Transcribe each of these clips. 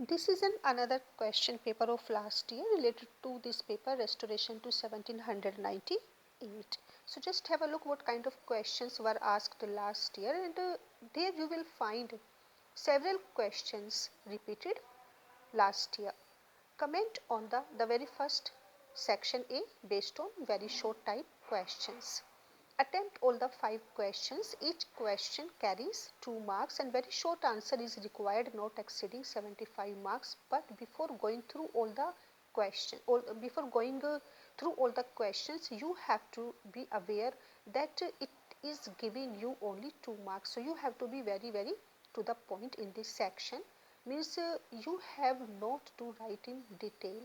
This is another question paper of last year related to this paper restoration to 1798. So just have a look what kind of questions were asked last year, and there you will find several questions repeated last year. Comment on the very first section A based on very short type questions. Attempt all the 5 questions. Each question carries 2 marks and very short answer is required, not exceeding 75 marks. But before going through all the questions, through all the questions, you have to be aware that it is giving you only 2 marks. So you have to be very to the point in this section. Means you have not to write in detail.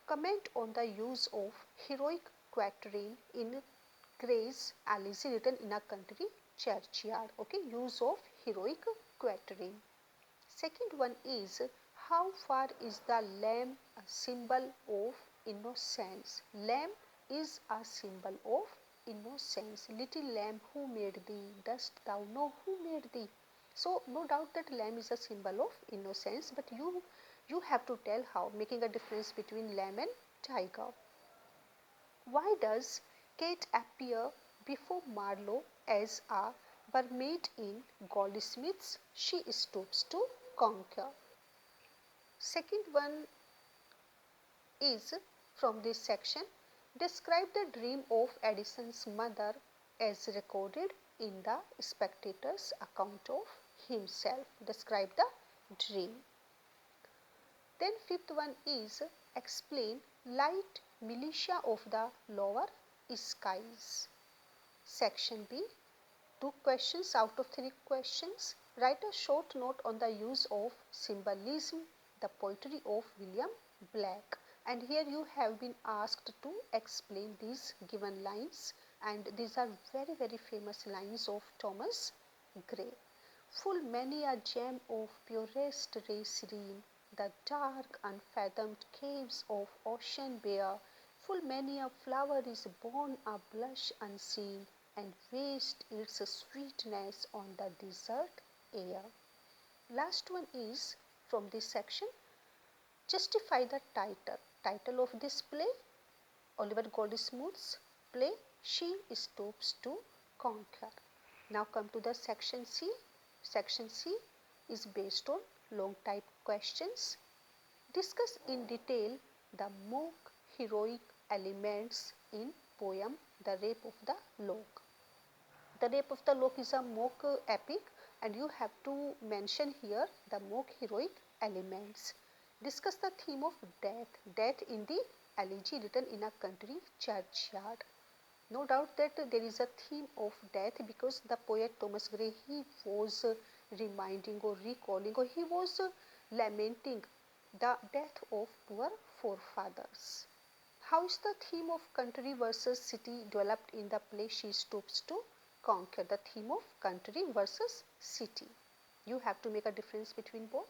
Comment on the use of heroic quatrain in Gray's Alice written in a country churchyard. Okay, use of heroic quatrain. Second one is, how far is the lamb a symbol of innocence? Lamb is a symbol of innocence. Little lamb, who made thee? Dost thou know who made thee? So no doubt that lamb is a symbol of innocence, but you have to tell how, making a difference between lamb and tiger. Why does Kate appear before Marlowe as a mermaid in Goldsmith's She Stoops to Conquer? Second one is from this section, describe the dream of Addison's mother as recorded in the Spectator's account of himself. Describe the dream. Then fifth one is, explain light militia of the lower skies. Section B, 2 questions out of 3 questions. Write a short note on the use of symbolism, the poetry of William Blake. And here you have been asked to explain these given lines, and these are very famous lines of Thomas Gray. Full many a gem of purest ray serene, the dark unfathomed caves of ocean bare, full many a flower is born a blush unseen, and waste its sweetness on the desert air. Last one is from this section, justify the title of this play, Oliver Goldsmith's play She Stoops to Conquer. Now come to the section C. Section C is based on long type questions. Discuss in detail the mock heroic elements in poem The Rape of the Lock. The Rape of the Lock is a mock epic, and you have to mention here the mock heroic elements. Discuss the theme of death in the elegy written in a country churchyard. No doubt that there is a theme of death, because the poet Thomas Gray, he was reminding or recalling, or he was lamenting the death of poor forefathers. How is the theme of country versus city developed in the play She Stoops to Conquer? The theme of country versus city. You have to make a difference between both.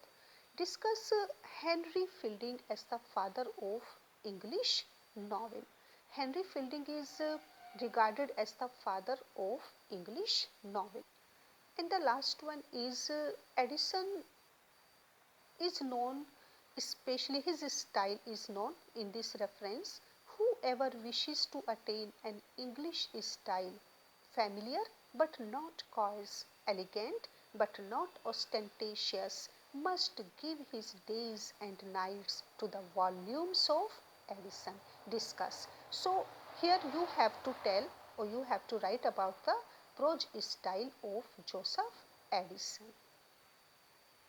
Discuss Henry Fielding as the father of English novel. Henry Fielding is regarded as the father of English novel. And the last one is, Addison is known, especially his style is known in this reference. Whoever wishes to attain an English style, familiar but not coarse, elegant but not ostentatious, must give his days and nights to the volumes of Addison. Discuss. So here you have to tell, or you have to write about the prose style of Joseph Addison.